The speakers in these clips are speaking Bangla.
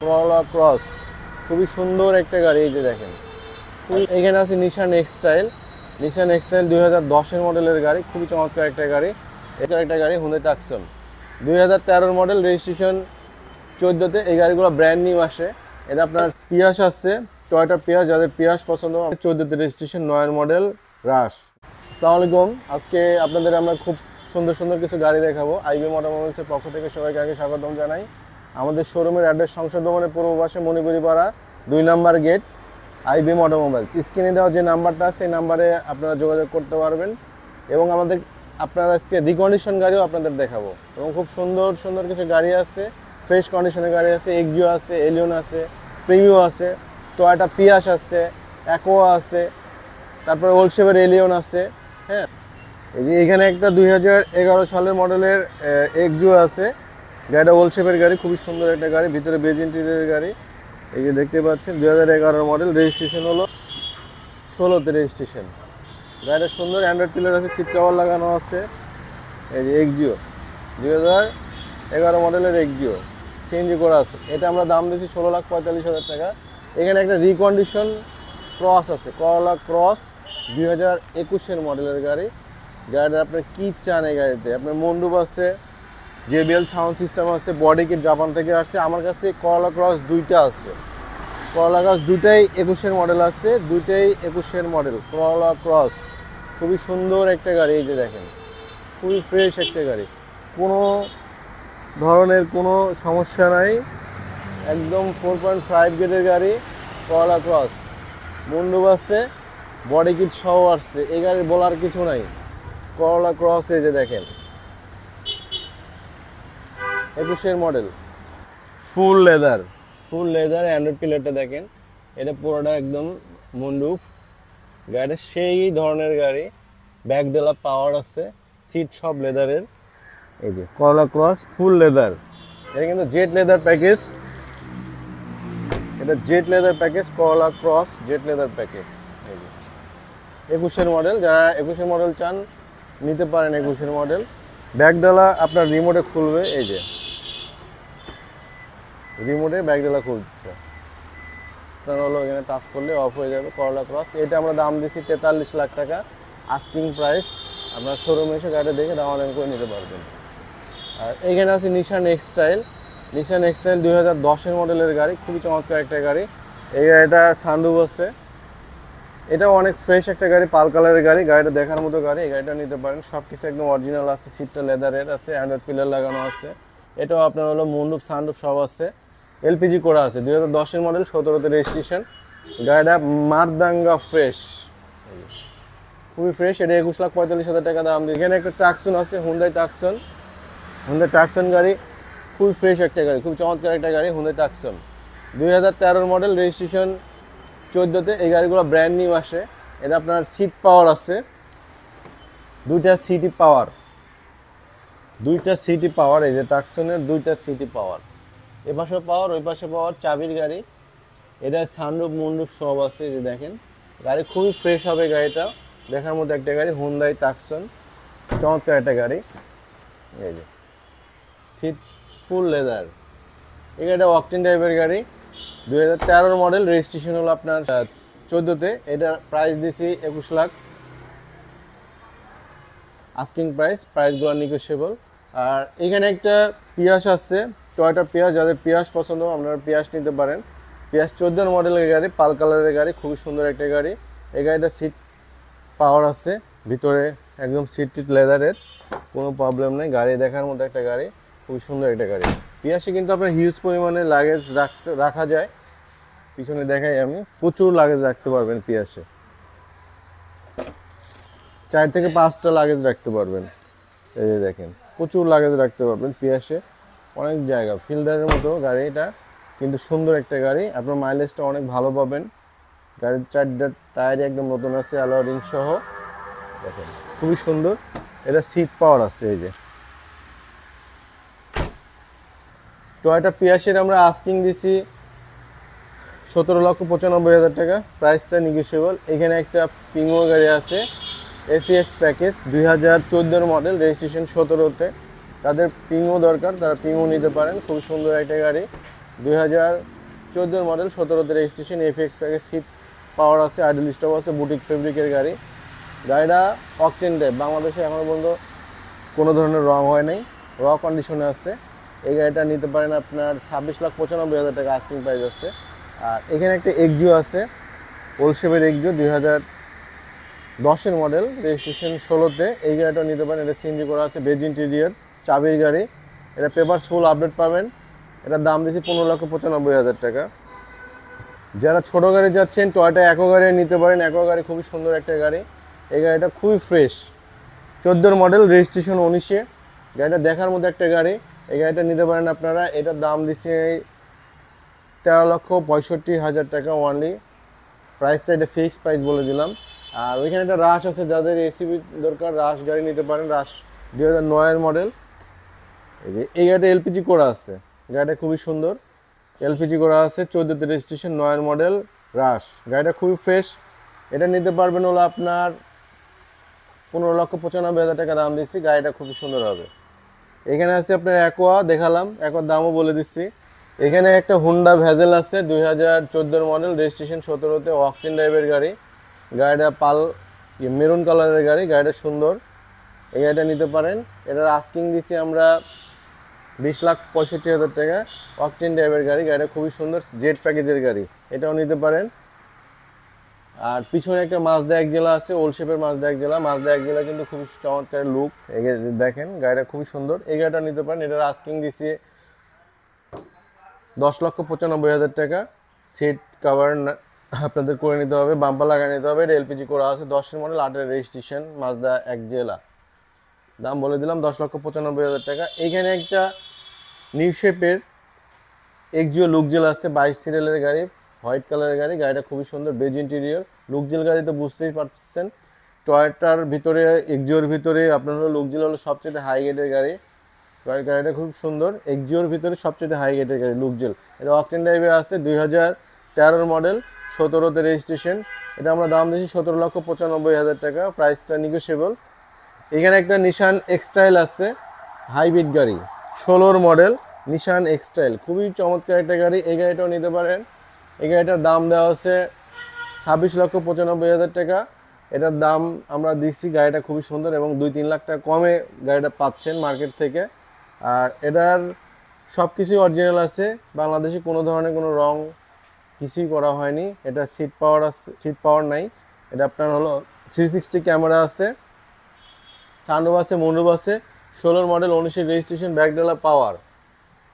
করলা ক্রস খুবই সুন্দর একটা গাড়ি। এই যে দেখেন, এখানে আছে নিশান এক্সটাইল। নিশান এক্সটাইল 2010-এর মডেলের গাড়ি, খুবই চমৎকার একটা গাড়ি। এটা একটা গাড়ি হুন্ডাই টাকসন 2013-র মডেল, রেজিস্ট্রেশন 14-তে। এই গাড়িগুলো ব্র্যান্ড নিউ আসে। এটা আপনার পিয়াস আছে, টয়োটা পিয়াস, যাদের পিয়াস পছন্দ। 14-তে রেজিস্ট্রেশন, 9-এর মডেল রাশ। আসসালামু আলাইকুম। আজকে আপনাদের আমরা খুব সুন্দর সুন্দর কিছু গাড়ি দেখাবো। আইবিএম অটোমোবাইলসের পক্ষ থেকে সবাইকে আগে স্বাগতম জানাই। আমাদের শোরুমের অ্যাড্রেস সংসদ ভবনের পূর্ব পাশে মণিপুরিপাড়া 2 নম্বর গেট, আইবিএম অটোমোবাইলস। স্ক্রিনে দেওয়া যে নাম্বারটা আছে সেই নাম্বারে আপনারা যোগাযোগ করতে পারবেন। এবং আপনারা আজকে রিকন্ডিশন গাড়িও আপনাদের দেখাবো। এবং খুব সুন্দর সুন্দর কিছু গাড়ি আছে, ফ্রেশ কন্ডিশনের গাড়ি আছে। এক্সিও আছে, এলিয়ন আছে, প্রিমিও আছে, টয়োটা পিয়াস আছে, অ্যাকোয়া আছে, তারপরে ওল্ড শেপের এলিয়ন আছে। হ্যাঁ, এই যে এখানে একটা 2011 সালের মডেলের এক্সিও আছে। গাড়িটা ওল্ড শেপের গাড়ি, খুবই সুন্দর একটা গাড়ি, ভিতরে বেজ ইন্টেরিয়রের গাড়ি। এই যে দেখতে পাচ্ছেন 2011 মডেল, রেজিস্ট্রেশন হলো 16-তে রেজিস্ট্রেশন। গাড়িটা সুন্দর, অ্যান্ড্রয়েড পিলার আছে, সিট কভার লাগানো আছে। এই যে এক্সিও 2011 মডেলের এক্সিও, সিএনজি করা আছে। এটা আমরা দাম দিয়েছি 16,45,000 টাকা। এখানে একটা রিকন্ডিশন ক্রস আছে, করলা ক্রস 2021-এর মডেলের গাড়ি। গাড়িটা আপনার কী চান এই গাড়িতে? আপনার মন্ডুপ আছে, জেবিএল সাউন্ড সিস্টেম আছে, বডি কিট জাপান থেকে আসছে। আমার কাছে করলা ক্রস দুইটা আছে। করলা ক্রস দুইটাই 21-এর মডেল আছে, দুইটাই 21-এর মডেল। করলা ক্রস খুবই সুন্দর একটা গাড়ি। এই যে দেখেন, খুবই ফ্রেশ একটা গাড়ি, কোনো ধরনের কোনো সমস্যা নাই, একদম 4.5 গেটের গাড়ি। করলা ক্রস মন্ডুপ আছে, বডি কিট সহ আসছে। এই গাড়ির বলার কিছু নাই। করলা ক্রস এই যে দেখেন, 21-এর মডেল, ফুল লেদার অ্যান্ড্রয়েড প্লেটটা দেখেন। এটা পুরোটা একদম মন্ডুপ। গাড়িটা সেই ধরনের গাড়ি, ব্যাকডেলা পাওয়ার আছে, সিট সব লেদারের। এই যে করলা ক্রস ফুল লেদার। এটা কিন্তু জেট লেদার প্যাকেজ, এটা জেট লেদার প্যাকেজ, করলা ক্রস জেট লেদার প্যাকেজ। এই যে 21-এর মডেল, যারা 21-এর মডেল চান নিতে পারেন। 21-এর মডেল, ব্যাকডেলা আপনার রিমোটে খুলবে। এই যে রিমোটে ব্যাকডেলা খুলছে, আপনার হলো এখানে টাচ করলে অফ হয়ে যাবে। করলা ক্রস এটা আমরা দাম দিচ্ছি 43 লাখ টাকা, আস্কিং প্রাইস। আপনার শোরুমে এসে গাড়ি দেখে দামাদামি করে নিতে পারবেন। আর এখানে আছে নিশান এক্সটাইল। 2010-এর মডেলের গাড়ি, খুবই চমৎকার একটা গাড়ি। এই গাড়িটা সানরুফ আছে। এটাও অনেক ফ্রেশ একটা গাড়ি, পাল কালারের গাড়ি। গাড়িটা দেখার মতো গাড়ি, এই গাড়িটা নিতে পারেন। সব কিছু একদম অরিজিনাল আছে, সিটটা লেদারের আছে, অ্যান্ড্রয়েড পিলার লাগানো আছে। এটাও আপনার হলো মন্ডুপ সানরুফ সব আছে, এলপিজি করা আছে। 2010-এর মডেল, 17-তে রেজিস্ট্রেশন। গাড়িটা মারদাঙ্গা ফ্রেশ, খুবই ফ্রেশ। এটা 21,45,000 টাকা দাম দিয়ে। এখানে একটা টাকসন আছে, হুন্ডাই টাকসন গাড়ি, খুবই ফ্রেশ একটা গাড়ি, খুব চমৎকার একটা গাড়ি, হুন্ডাই টাকসন 2013-র মডেল, রেজিস্ট্রেশন 14-তে। এই গাড়িগুলো ব্র্যান্ড নিউ আসে। এটা আপনার সিট পাওয়ার আছে, দুইটা সিটি পাওয়ার। এই যে টাকসনের দুইটা সিটি পাওয়ার, এ পাশে পাওয়ার, ওই পাশে পাওয়ার, চাবির গাড়ি। এটা সানরুফ মন্ডুপ সব আছে। এই যে দেখেন, গাড়ি খুবই ফ্রেশ হবে। গাড়িটা দেখার মতো একটা গাড়ি, হুন্ডাই টাকসন, চমৎকার একটা গাড়ি। এই যে সিট ফুল লেদার। এই গাড়িটা অকটেন টাইপের গাড়ি, 2013-র মডেল, রেজিস্ট্রেশন হলো আপনার 14-তে। এটা প্রাইস দিছি 21 লাখ, আস্কিং প্রাইসগুলো নিগোশিয়েবল। আর এখানে একটা পিয়াস আছে, টয়োটা পিয়াস, যাদের পিয়াস পছন্দ আপনারা পিয়াস নিতে পারেন। পিয়াস 14-এর মডেলের গাড়ি, পাল কালারের গাড়ি, খুবই সুন্দর একটা গাড়ি। এই গাড়িটা সিট পাওয়ার আছে, ভিতরে একদম সিট লেদারের, কোনো প্রবলেম নেই। গাড়ি দেখার মতো একটা গাড়ি, খুবই সুন্দর একটা গাড়ি। পিয়াসে কিন্তু আপনার হিউজ পরিমাণে লাগেজ রাখা যায়। পিছনে দেখাই আমি, প্রচুর লাগেজ রাখতে পারবেন পিয়াসে, 4 থেকে 5টা লাগেজ রাখতে পারবেন। এই যে দেখেন, প্রচুর লাগেজ রাখতে পারবেন পিয়াসে, অনেক জায়গা, ফিল্ডারের মতো গাড়িটা, কিন্তু সুন্দর একটা গাড়ি। আপনার মাইলেজটা অনেক ভালো পাবেন। গাড়ির 4টা টায়ার একদম নতুন আছে, অ্যালয় রিং সহ। দেখেন খুবই সুন্দর। এটা সিট পাওয়ার আছে। এই যে টয়োটা পিয়াসের আমরা আস্কিং দিছি 17,95,000 টাকা, প্রাইসটা নিগোশিয়েবল। এখানে একটা পিঙ্গো গাড়ি আছে, এফিএক্স প্যাকেজ, 2014-এর মডেল, রেজিস্ট্রেশন 17-তে। তাদের পিঙ্গো দরকার, তারা পিঙ্গো নিতে পারেন। খুব সুন্দর একটা গাড়ি, 2014 মডেল, 17তে registration, FX package, seat power আছে, আইডল স্টপ আছে, বুটিক ফেব্রিকের গাড়ি। গাড়িটা অকটেন টাইপ, বাংলাদেশে এখনও পর্যন্ত কোনো ধরনের রং হয় নাই, র কন্ডিশনে আছে। এই গাড়িটা নিতে পারেন আপনার 26,95,000 টাকা আস্কিং প্রাইস আছে। আর এখানে একটা এক্সিও আছে, ওল্ড শেপের এক্সিও, 2010 মডেল, রেজিস্ট্রেশন 16তে। এই গাড়িটা নিতে পারেন, এটা সিএনজি করা আছে, বেজ ইন্টেরিয়র, চাবির গাড়ি। এটা পেপারস ফুল আপডেট পাবেন। এটার দাম দিয়েছি 15,95,000 টাকা। যারা ছোটো গাড়ি যাচ্ছেন, টয়োটা অ্যাকো গাড়ি নিতে পারেন। অ্যাকো গাড়ি খুবই সুন্দর একটা গাড়ি। এই গাড়িটা খুবই ফ্রেশ, 14 মডেল, রেজিস্ট্রেশন 19-এ। গাড়িটা দেখার মধ্যে একটা গাড়ি। এই গাড়িটা নিতে পারেন আপনারা। এটার দাম দিচ্ছে 13,65,000 টাকা ওয়ানলি। প্রাইসটা এটা ফিক্সড প্রাইস বলে দিলাম। আর ওইখানে একটা রাশ আছে, যাদের এসিবি দরকার রাশ গাড়ি নিতে পারেন। রাশ 2009-এর মডেল। এই গাড়িটা এলপিজি করা আছে, গাড়িটা খুবই সুন্দর, এলপিজি করা আছে, 14তে রেজিস্ট্রেশন, 9-এর মডেল, রাশ। গাড়িটা খুবই ফ্রেশ। এটা নিতে পারবেন হলো আপনার 15,95,000 টাকা দাম দিচ্ছি। গাড়িটা খুবই সুন্দর হবে। এখানে আছে আপনার অ্যাকোয়া, দেখালাম, অ্যাকোয়ার দামও বলে দিচ্ছি। এখানে একটা হুন্ডা ভ্যাজেল আছে, 2014 মডেল, রেজিস্ট্রেশন 17তে, অকটেন ড্রাইভের গাড়ি। গাড়িটা মেরুন কালারের গাড়ি, গাড়িটা সুন্দর। এই গাড়িটা নিতে পারেন। এটার আস্কিং দিচ্ছি আমরা 20,65,000 টাকা, অকটেন ড্রাইভের গাড়ি। গাড়িটা খুবই সুন্দর, জেড প্যাকেজের গাড়ি, এটাও নিতে পারেন। আর পিছনে একটা মাজদা এক্সেলা আছে, ওল্ড শেপের মাজদা এক্সেলা। মাজদা এক্সেলা কিন্তু খুবই চমৎকার লুক, দেখেন গাড়িটা খুবই সুন্দর। এই গাড়িটা নিতে পারেন। এটার আস্কিং দিচ্ছি 10,95,000 টাকা। সিট কাভার আপনাদের করে নিতে হবে, বাম্পার লাগিয়ে নিতে হবে। এটা এলপিজি করা আছে, 10-এর মডেল, 8-এর রেজিস্ট্রেশন, মাজদা এক্সেলা। দাম বলে দিলাম 10,95,000 টাকা। এইখানে একটা নিউ শেপের এক্সিও লুকজেল আছে, 22 সিরিয়ালের গাড়ি, হোয়াইট কালারের গাড়ি। গাড়িটা খুবই সুন্দর, বেজ ইন্টেরিয়র। লুকজেল গাড়ি তো বুঝতেই পারছেন, টয়োটার ভিতরে, এক্সিওর ভিতরে আপনার হলো লুকজেল হলো সবচেয়ে হাই গেটের গাড়ি। গাড়িটা খুব সুন্দর, এক্সিওর ভিতরে সবচেয়ে হাই গেটের গাড়ি লুকজেল। এটা অকটেন ড্রাইভে আছে, 2013 মডেল, 17তে রেজিস্ট্রেশন। এটা আমরা দাম দিয়েছি 17,95,000 টাকা, প্রাইসটা নিগোশিয়েবল। এখানে একটা নিশান এক্সটাইল আছে, হাইব্রিড গাড়ি, 16 মডেল, নিশান এক্সটাইল, খুবই চমৎকার একটা গাড়ি। এই গাড়িটাও নিতে পারেন। এই গাড়িটার দাম দেওয়া হচ্ছে 26,95,000 টাকা। এটার দাম আমরা দিচ্ছি। গাড়িটা খুবই সুন্দর এবং 2-3 লাখ টাকা কমে গাড়িটা পাচ্ছেন মার্কেট থেকে। আর এটার সব কিছুই অরিজিনাল আছে, বাংলাদেশে কোনো ধরনের কোনো রং কিছুই করা হয়নি। এটা সিট পাওয়ার আছে, সিট পাওয়ার নাই। এটা আপনার হলো 360 ক্যামেরা আছে, সানরুফ আছে, মুনরুফ আছে, 16 মডেল, 19-এর রেজিস্ট্রেশন, ব্যাকডালা পাওয়ার।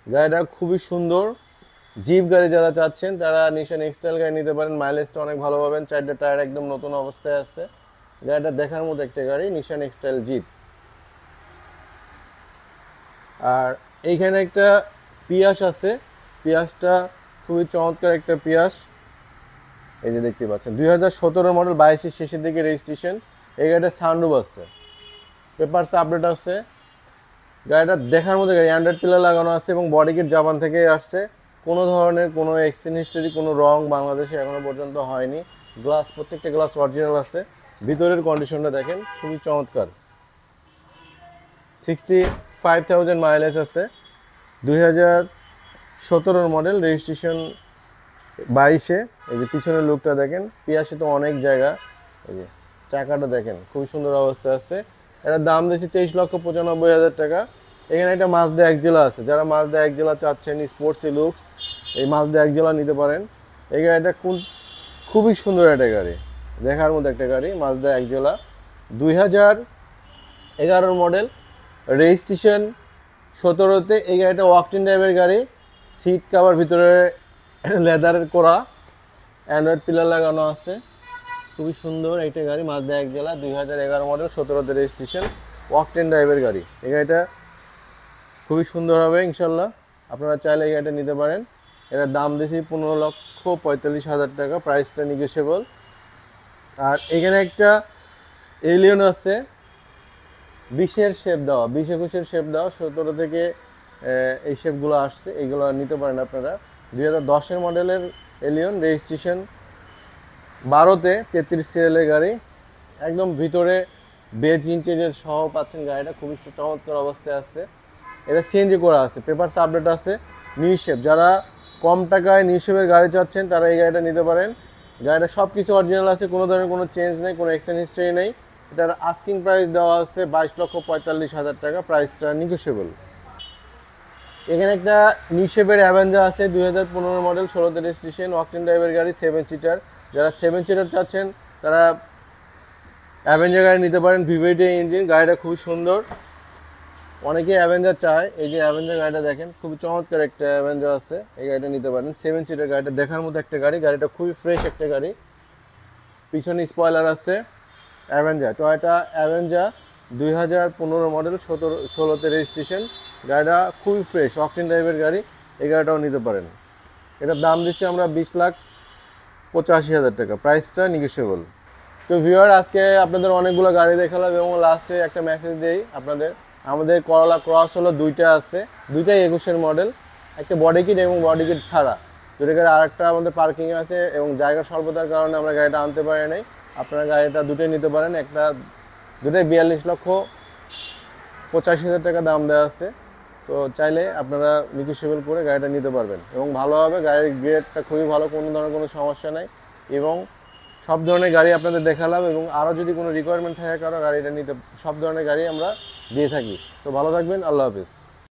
গাড়িটা খুবই সুন্দর। জিপ গাড়ি যারা চাচ্ছেন তারা নিশান এক্সটাইল গাড়ি নিতে পারেন, মাইলেজটা অনেক ভালো পাবেন। 4টা টায়ার একদম নতুন অবস্থায় আছে। গাড়িটা দেখার মতো একটা গাড়ি, নিশান এক্সটাইল জিপ। আর এইখানে একটা পিয়াস আছে, পিয়াসটা খুবই চমৎকার একটা পিয়াস। এই যে দেখতে পাচ্ছেন, 2017 মডেল, 22-এর শেষের দিকে রেজিস্ট্রেশন। এই গাড়িটা সানরুফ আছে, পেপারস আপডেট আছে। গাড়িটা দেখার মধ্যে গাড়ি, অ্যান্ড্রয়েড পিলার লাগানো আছে এবং বডি কিট জাপান থেকে আসছে। কোনো ধরনের কোনো এক্সচেঞ্জ হিস্টরি, কোনো রং বাংলাদেশে এখনো পর্যন্ত হয়নি। গ্লাস, প্রত্যেকটা গ্লাস অরিজিনাল আছে। ভিতরের কন্ডিশনটা দেখেন, খুবই চমৎকার। 65,000 মাইলেজ আছে, 2017 মডেল, রেজিস্ট্রেশন 22-এ। এই যে পিছনের লুকটা দেখেন, পিয়াসে তো অনেক জায়গা। এই যে চাকাটা দেখেন, খুবই সুন্দর অবস্থায় আছে। এটার দাম দিয়েছি 23,95,000 টাকা। এখানে একটা মাজদা এক্সেলা আছে, যারা মাজদা এক্সেলা চাচ্ছেন স্পোর্টসি লুকস, এই মাজদা এক্সেলা নিতে পারেন। এই গাড়িটা খুবই সুন্দর একটা গাড়ি, দেখার মতো একটা গাড়ি, মাজদা এক্সেলা, 2011 মডেল, রেজিস্ট্রেশন 17-তে। এই গাড়িটা ওয়াকটিন ড্রাইভের গাড়ি, সিট কাভার ভিতরে লেদারের করা, অ্যান্ড্রয়েড পিলার লাগানো আছে। খুবই সুন্দর একটা গাড়ি, মাজদা এক্সেলা, 2011 মডেল, 17-তে রেজিস্ট্রেশন, ওয়াকটেন ড্রাইভের গাড়ি। এই গাড়িটা খুবই সুন্দর হবে ইনশাল্লাহ, আপনারা চাইলে এই গাড়িটা নিতে পারেন। এটার দাম দিয়েছি 15,45,000 টাকা, প্রাইসটা নিগোশিয়েবল। আর এখানে একটা এলিয়ন আছে, 20-এর শেপ দেওয়া, 20-21-এর শেপ দেওয়া, 17 থেকে এই শেপগুলো আসছে, এইগুলো নিতে পারেন আপনারা। 2010-এর মডেলের এলিয়ন, রেজিস্ট্রেশন 12-তে, 33 সিরিয়ালের গাড়ি। একদম ভিতরে বেজ ইন্টেরিয়র সহ পাচ্ছেন। গাড়িটা খুবই চমৎকার অবস্থায় আছে। এটা সিএনজি করা আছে, পেপারস আপডেট আছে, নিউ শেপ। যারা কম টাকায় নিউশেপের গাড়ি চাচ্ছেন তারা এই গাড়িটা নিতে পারেন। গাড়িটা সব কিছু অরিজিনাল আছে, কোনো ধরনের কোনো চেঞ্জ নেই, কোনো এক্সচেঞ্জ হিস্ট্রি নেই। এটার আস্কিং প্রাইস দেওয়া আছে 22,45,000 টাকা, প্রাইসটা নিগোশিয়েবল। এখানে একটা নিউশেপের অ্যাভেঞ্জার আছে 2015 মডেল, 16তে রেজিস্ট্রেশন, ওয়াকটেন ড্রাইভের গাড়ি, 7 সিটার। যারা 7 সিটার চাচ্ছেন তারা অ্যাভেঞ্জার গাড়ি নিতে পারেন, ভিভিটি ইঞ্জিন, গাড়িটা খুবই সুন্দর। অনেকেই অ্যাভেঞ্জার চায়, এই যে অ্যাভেঞ্জার গাড়িটা দেখেন, খুবই চমৎকার একটা অ্যাভেঞ্জার আছে, এই গাড়িটা নিতে পারেন। 7 সিটার গাড়িটা দেখার মতো একটা গাড়ি, গাড়িটা খুবই ফ্রেশ একটা গাড়ি। পিছনে স্পয়লার আছে। অ্যাভেঞ্জার, টয়োটা অ্যাভেঞ্জার 2015 মডেল, 16তে রেজিস্ট্রেশন, গাড়িটা খুবই ফ্রেশ, অকটেন ড্রাইভের গাড়ি, এই গাড়িটাও নিতে পারেন। এটার দাম দিচ্ছি আমরা 20,85,000 টাকা, প্রাইসটা নিগোশিয়েবল। তো ভিউয়ার, আজকে আপনাদের অনেকগুলো গাড়ি দেখালাম এবং লাস্টে একটা মেসেজ দিই আপনাদের। আমাদের করলা ক্রস হলো দুইটা আছে, দুইটাই 21-এর মডেল, একটা বডি কিট এবং বডি কিট ছাড়া। দুটো গাড়ি, আরেকটা আমাদের পার্কিংয়ে আছে এবং জায়গা স্বল্পতার কারণে আমরা গাড়িটা আনতে পারি নাই। আপনারা গাড়িটা দুটোই নিতে পারেন, দুটোই 42,85,000 টাকা দাম দেওয়া আছে। তো চাইলে আপনারা নিগোশিয়েবল করে গাড়িটা নিতে পারবেন এবং ভালো হবে। গাড়ির গ্রেডটা খুবই ভালো, কোনো ধরনের কোনো সমস্যা নাই এবং সব ধরনের গাড়ি আপনাদের দেখালাম এবং আরও যদি কোনো রিকোয়ারমেন্ট থাকে কারো গাড়িটা নিতে, সব ধরনের গাড়ি আমরা দিয়ে থাকি। তো ভালো থাকবেন, আল্লাহ হাফিজ।